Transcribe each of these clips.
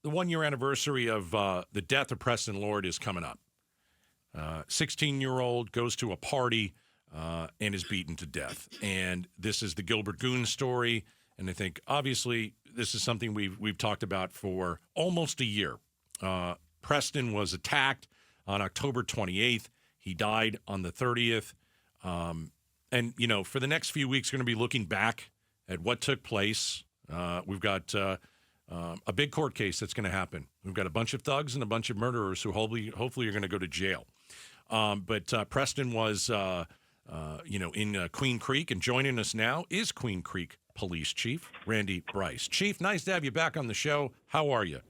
the 1-year anniversary of the death of Preston Lord is coming up. 16-year-old goes to a party and is beaten to death. And this is the Gilbert Goon story. And I think, obviously, this is something we've talked about for almost a year. Preston was attacked on October 28th. He died on the 30th. And, you know, for the next few weeks, we're going to be looking back at what took place. We've got a big court case that's going to happen. We've got a bunch of thugs and a bunch of murderers who hopefully are going to go to jail. But Preston was, in Queen Creek, and joining us now is Queen Creek Police Chief Randy Brice. Chief, nice to have you back on the show. How are you?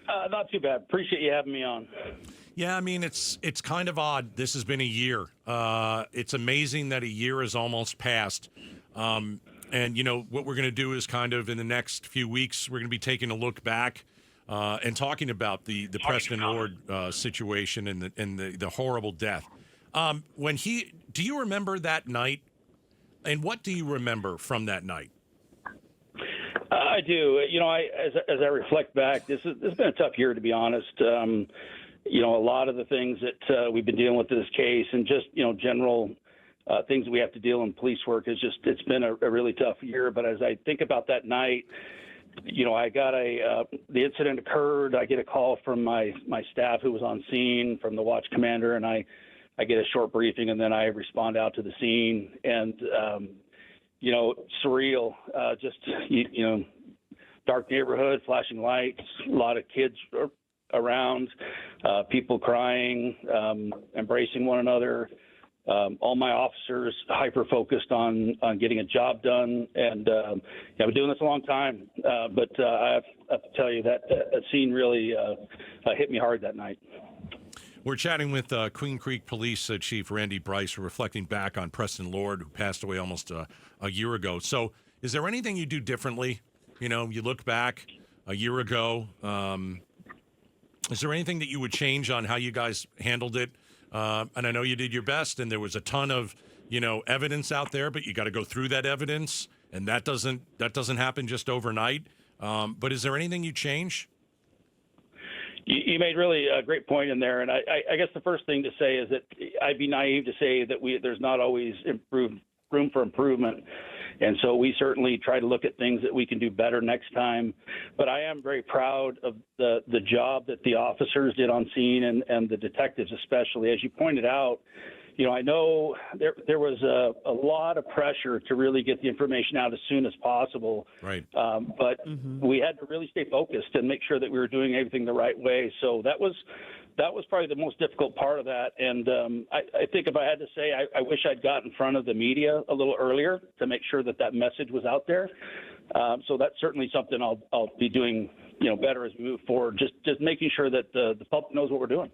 Not too bad. Appreciate you having me on. Yeah, I mean, it's kind of odd. This has been a year. It's amazing that a year has almost passed. And, you know, what we're going to do is kind of in the next few weeks, we're going to be taking a look back and talking about the Preston Lord situation and the horrible death. Do you remember that night? And what do you remember from that night? I do. You know, as I reflect back, this has been a tough year, to be honest. You know, a lot of the things that we've been dealing with in this case, and just, you know, general things that we have to deal in police work, it's been a really tough year. But as I think about that night, you know, I got the incident occurred. I get a call from my staff who was on scene, from the watch commander, and I get a short briefing, and then I respond out to the scene. And you know, surreal. Just you know, dark neighborhood, flashing lights, a lot of kids around, people crying, embracing one another. All my officers hyper-focused on getting a job done. And I've been doing this a long time, but I have to tell you that scene really hit me hard that night. We're chatting with Queen Creek Police Chief Randy Brice. We're reflecting back on Preston Lord, who passed away almost a year ago. So is there anything you do differently? You know, you look back a year ago. Is there anything that you would change on how you guys handled it? And I know you did your best, and there was a ton of, you know, evidence out there, but you got to go through that evidence, and that doesn't happen just overnight. But is there anything you change? You made really a great point in there, and I guess the first thing to say is that I'd be naive to say that there's not always room for improvement, and so we certainly try to look at things that we can do better next time. But I am very proud of the job that the officers did on scene and the detectives especially. As you pointed out, you know, I know there was a lot of pressure to really get the information out as soon as possible. Right. But we had to really stay focused and make sure that we were doing everything the right way. So that was probably the most difficult part of that. And I think if I had to say, I wish I'd got in front of the media a little earlier to make sure that message was out there. So that's certainly something I'll be doing, you know, better as we move forward, just making sure that the public knows what we're doing.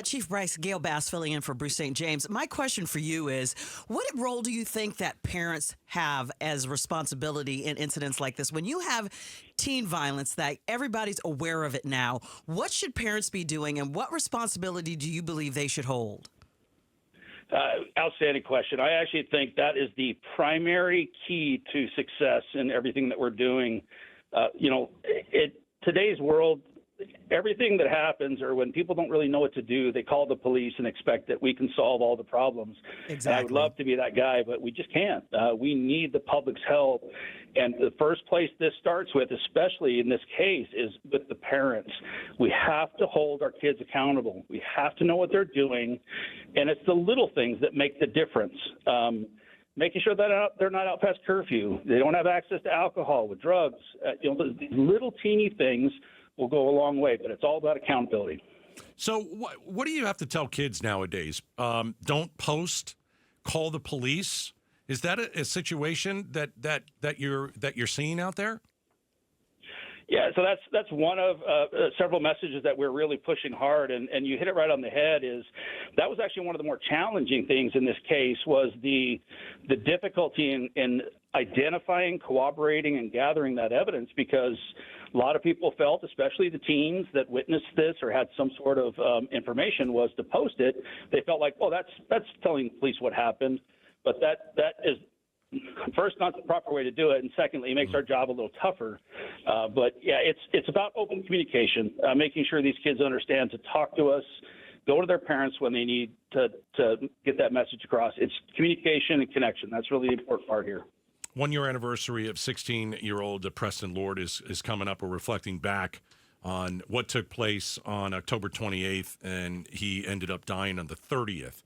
Chief Brice, Gayle Bass filling in for Bruce St. James. My question for you is, what role do you think that parents have as responsibility in incidents like this? When you have teen violence, that everybody's aware of it now, what should parents be doing, and what responsibility do you believe they should hold? Outstanding question. I actually think that is the primary key to success in everything that we're doing. You know, today's world, everything that happens, or when people don't really know what to do, they call the police and expect that we can solve all the problems. Exactly. And I would love to be that guy, but we just can't. We need the public's help. And the first place this starts with, especially in this case, is with the parents. We have to hold our kids accountable. We have to know what they're doing. And it's the little things that make the difference. Making sure that they're not out past curfew. They don't have access to alcohol with drugs. You know, these little teeny things will go a long way, but it's all about accountability. So what do you have to tell kids nowadays? Don't post, call the police. Is that a situation that you're seeing out there? Yeah, so that's one of several messages that we're really pushing hard, and you hit it right on the head. Is that was actually one of the more challenging things in this case was the difficulty in identifying, corroborating, and gathering that evidence, because a lot of people felt, especially the teens that witnessed this or had some sort of information, was to post it. They felt like, well, that's telling the police what happened, but that is first, not the proper way to do it, and secondly, it makes our job a little tougher. But yeah, it's about open communication, making sure these kids understand to talk to us, go to their parents when they need to get that message across. It's communication and connection. That's really the important part here. 1 year anniversary of 16-year-old Preston Lord is coming up. We're reflecting back on what took place on October 28th, and he ended up dying on the 30th.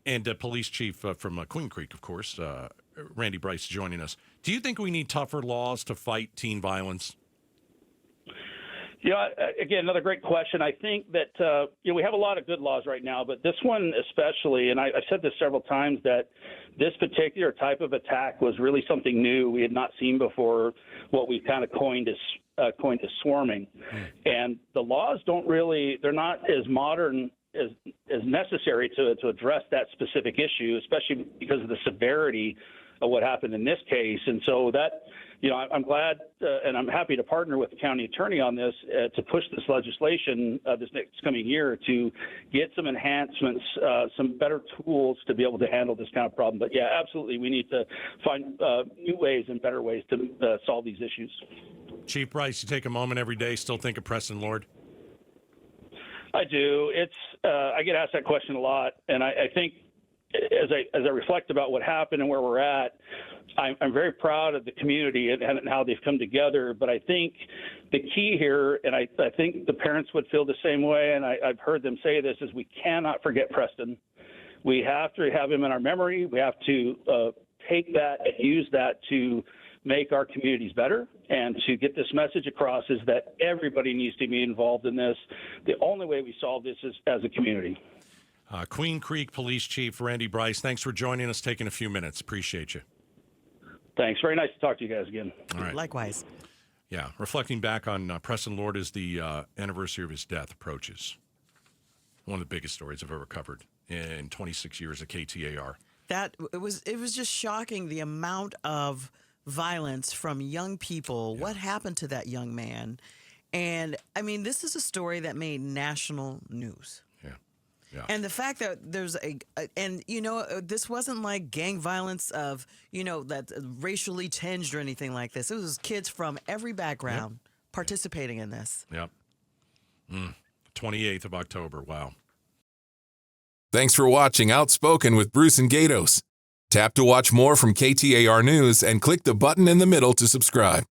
And police chief from Queen Creek, of course, Randy Brice, joining us. Do you think we need tougher laws to fight teen violence? Yeah, again, another great question. I think that, we have a lot of good laws right now, but this one especially, and I've said this several times, that this particular type of attack was really something new we had not seen before, what we've kind of coined as swarming. And the laws they're not as modern as necessary to address that specific issue, especially because of the severity of what happened in this case. And so that, I'm glad and I'm happy to partner with the county attorney on this to push this legislation this next coming year to get some enhancements, some better tools to be able to handle this kind of problem. But yeah, absolutely, we need to find new ways and better ways to solve these issues. Chief Brice, you take a moment every day, still think of Preston Lord? I do. I get asked that question a lot, and I think as I reflect about what happened and where we're at, I'm very proud of the community and how they've come together. But I think the key here, and I think the parents would feel the same way, and I've heard them say this, is we cannot forget Preston. We have to have him in our memory. We have to take that and use that to make our communities better and to get this message across is that everybody needs to be involved in this. The only way we solve this is as a community. Queen Creek Police Chief Randy Brice, thanks for joining us, taking a few minutes. Appreciate you. Thanks. Very nice to talk to you guys again. All right. Likewise. Yeah, reflecting back on Preston Lord as the anniversary of his death approaches. One of the biggest stories I've ever covered in 26 years at KTAR. It was just shocking, the amount of violence from young people. Yeah. What happened to that young man? And I mean, this is a story that made national news. Yeah. And the fact that there's this wasn't like gang violence of, that racially tinged or anything like this. It was kids from every background participating in this. Yep. 28th of October. Wow. Thanks for watching Outspoken with Bruce and Gaydos. Tap to watch more from KTAR News and click the button in the middle to subscribe.